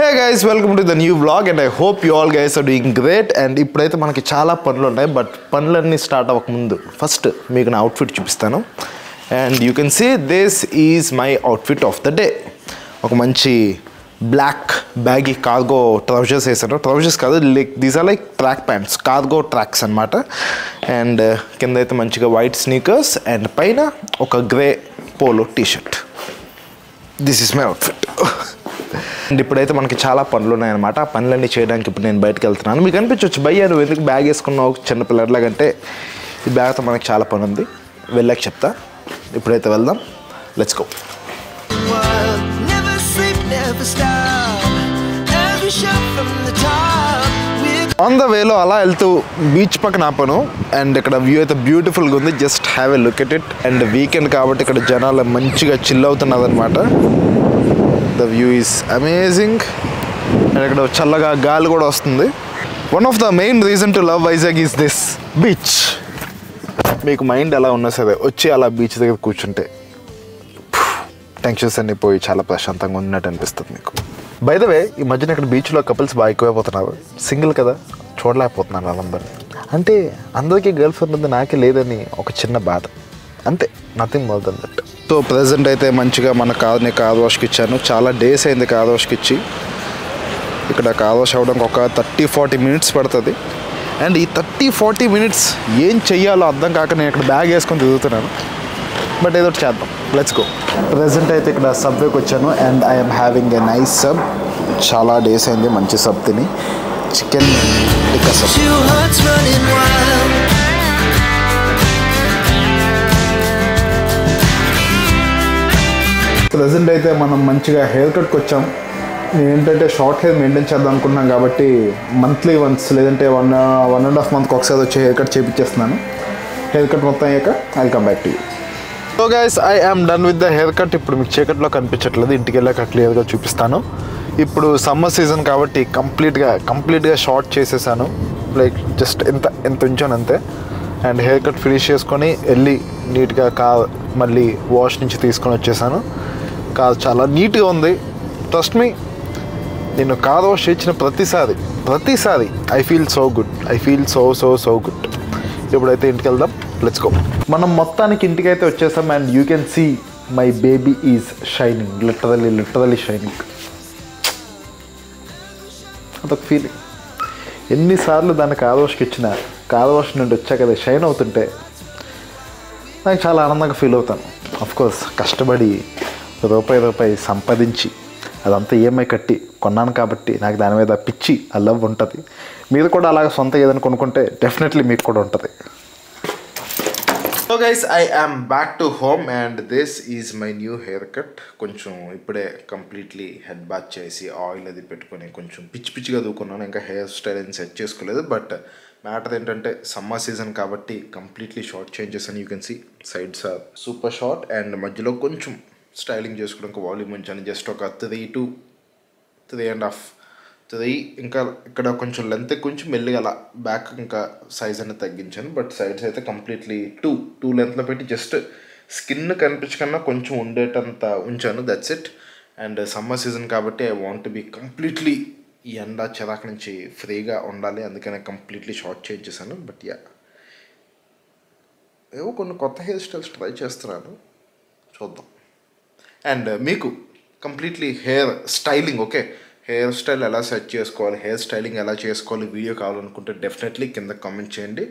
Hey guys, welcome to the new vlog and I hope you all guys are doing great. And ఇప్పుడైతే మనకి చాలా పనులు ఉన్నాయి, but పనులన్నీ స్టార్ట్ అవ్వక ముందు ఫస్ట్ మీకు నా అవుట్ఫిట్ చూపిస్తాను. And you can see this is my outfit of the day. ఒక మంచి బ్లాక్ బ్యాగీ కార్గో ట్రౌజర్స్ వేసాను. ట్రౌజర్స్ కాదు, like these are like track pants, cargo tracks అనమాట. అండ్ కింద అయితే మంచిగా వైట్ స్నీకర్స్ అండ్ పైన ఒక grey polo tshirt. This is my outfit. And ఇప్పుడైతే మనకి చాలా పనులు ఉన్నాయన్నమాట. ఆ పనులన్నీ చేయడానికి ఇప్పుడు నేను బయటకు వెళ్తున్నాను. మీకు అనిపించవచ్చు, భయ్యా నువ్వు ఎందుకు బ్యాగ్ వేసుకున్నావు చిన్నపిల్లలాగంటే, ఈ బ్యాగ్తో మనకి చాలా పని ఉంది, వెళ్ళాక చెప్తా. ఇప్పుడైతే వెళ్దాం, లెట్స్ గో. ఆన్ ద వేలో అలా వెళ్తూ బీచ్ పక్కన ఆపను. అండ్ ఇక్కడ వ్యూ అయితే బ్యూటిఫుల్గా ఉంది, just have a look at it. And weekend కాబట్టి ఇక్కడ జనాలు మంచిగా చిల్ అవుతున్నారు అనమాట. The view is amazing. And ఇక్కడ చల్లగా గాలి కూడా వస్తుంది. One of the main reason to love Vizag is this beach. మీకు మైండ్ ఎలా ఉన్నా సరే వచ్చి అలా బీచ్ దగ్గర కూర్చుంటే టెన్షన్స్ అన్నీ పోయి చాలా ప్రశాంతంగా ఉన్నట్టు అనిపిస్తుంది మీకు. బై ద వే, ఈ మధ్యన ఇక్కడ బీచ్లో కపుల్స్ బాగా ఎక్కువైపోతున్నారు. సింగిల్ కదా, చూడలేకపోతున్నాను వాళ్ళందరూ. అంటే అందరికీ గర్ల్ ఫ్రెండ్ ఉంది, నాకే లేదని ఒక చిన్న బాధ, అంతే, nothing more than that. So present అయితే మంచిగా మన కార్ని కార్ వాష్కి ఇచ్చాను. చాలా డేస్ అయింది కార్ వాష్కి ఇచ్చి. ఇక్కడ కార్ వాష్ అవ్వడానికి ఒక 30-40 మినిట్స్ పడుతుంది. అండ్ ఈ 30-40 మినిట్స్ ఏం చెయ్యాలో అర్థం కాక నేను ఇక్కడ బ్యాగ్ వేసుకొని తిరుగుతున్నాను. బట్ ఏదో చేద్దాం, లెట్స్ గో. ప్రజెంట్ అయితే ఇక్కడ సబ్వేకి వచ్చాను. And I'm having a nice sub. చాలా డేస్ అయింది మంచి సబ్ తిని. Chicken tikka sub. ప్రజెంట్ అయితే మనం మంచిగా హెయిర్ కట్కి వచ్చాం. నేను ఏంటంటే షార్ట్ హెయిర్ మెయింటైన్ చేద్దాం అనుకుంటున్నాం కాబట్టి మంత్లీ వన్స్ లేదంటే 1.5 మంత్కి ఒకసారి వచ్చి హెయిర్ కట్ చేయించేస్తున్నాను. హెయిర్ కట్ మొత్తం అయ్యాక I come back to you. So guys, I yam done with the hair cut. ఇప్పుడు మీకు చీకట్లో కనిపించట్లేదు, ఇంటికి వెళ్ళాక క్లియర్గా చూపిస్తాను. ఇప్పుడు సమ్మర్ సీజన్ కాబట్టి కంప్లీట్గా షార్ట్ చేసేసాను. లైక్ జస్ట్ ఎంత ఉంచాను అంతే. అండ్ హెయిర్ కట్ ఫినిష్ చేసుకొని వెళ్ళి నీట్గా కార్ మళ్ళీ వాష్ నుంచి తీసుకొని వచ్చేసాను. కార్ చాలా నీట్గా ఉంది, ట్రస్ట్ మీ. నేను కార్ వాష్ చేసిన ప్రతిసారి I feel so good. I feel so good. ఇప్పుడైతే ఇంటికి వెళ్దాం, లెట్స్ గో. మనం మొత్తానికి ఇంటికైతే వచ్చేసాం. And you can see my baby is shining, literally shining. అదొక ఫీలింగ్. ఎన్నిసార్లు దాన్ని కార్ వాష్కి ఇచ్చిన, కార్ వాష్ నుండి వచ్చాక అది షైన్ అవుతుంటే నాకు చాలా ఆనందంగా ఫీల్ అవుతాను. అఫ్కోర్స్ కష్టపడి రూపాయి సంపాదించి అదంతా ఈఎంఐ కట్టి కొన్నాను కాబట్టి నాకు దాని మీద పిచ్చి, ఆ లవ్ ఉంటుంది. మీరు కూడా అలాగే సొంత ఏదైనా కొనుక్కుంటే డెఫినెట్లీ మీకు కూడా ఉంటుంది. So guys, I am back to home and this is my new hair cut. కొంచెం ఇప్పుడే కంప్లీట్లీ హెడ్ బాత్ చేసి ఆయిల్ అది పెట్టుకొని కొంచెం పిచ్చిగా దూకున్నాను. ఇంకా హెయిర్ స్టైల్ అని సెట్ చేసుకోలేదు. బట్ మ్యాటర్ ఏంటంటే సమ్మర్ సీజన్ కాబట్టి కంప్లీట్లీ షార్ట్ చేంజెస్ అని. You can see sides are super short and మధ్యలో కొంచెం స్టైలింగ్ చేసుకోవడానికి వాల్యూమ్ ఉంచాను. జస్ట్ ఒక 3 to 3.5 ఇంకా ఇక్కడ కొంచెం లెంత్ కొంచెం మెల్లిగా అలా బ్యాక్ ఇంకా సైజ్ అనేది తగ్గించాను. బట్ సైడ్స్ అయితే కంప్లీట్లీ 2 లెంత్లో పెట్టి జస్ట్ స్కిన్ కనిపించకన్నా కొంచెం ఉండేటంత ఉంచాను. That's it. And summer season కాబట్టి I want to be completely ఈ ఎండ చిరాకు నుంచి ఫ్రీగా ఉండాలి, అందుకనే కంప్లీట్లీ షార్ట్ చేంజ్ చేశాను. బట్ యా, ఏవో కొన్ని కొత్త హెయిర్ స్టైల్స్ ట్రై చేస్తున్నాను, చూద్దాం. అండ్ మీకు completely hair styling, okay, hair style ఎలా సెట్ చేసుకోవాలి, హెయిర్ స్టైలింగ్ ఎలా చేసుకోవాలి వీడియో కావాలనుకుంటే డెఫినెట్లీ కింద కామెంట్ చేయండి.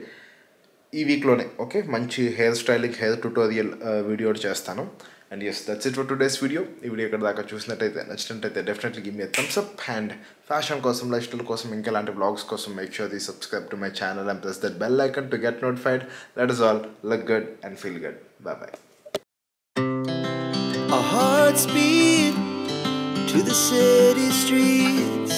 ఈ వీక్లోనే ఓకే మంచి hair styling, hair tutorial video చేస్తాను. And yes, that's it for today's video. ఈ వీడియో ఇక్కడ దాకా చూసినట్టయితే నచ్చినట్టయితే definitely give me thumbs up. And fashion కోసం, లైఫ్ స్టైల్ కోసం, ఇంకా ఇలాంటి వ్లాగ్స్ కోసం make sure the subscribe to my channel and press that bell icon to get notified. That is all. Look good and feel good. Bye. Our hearts beat to the city streets.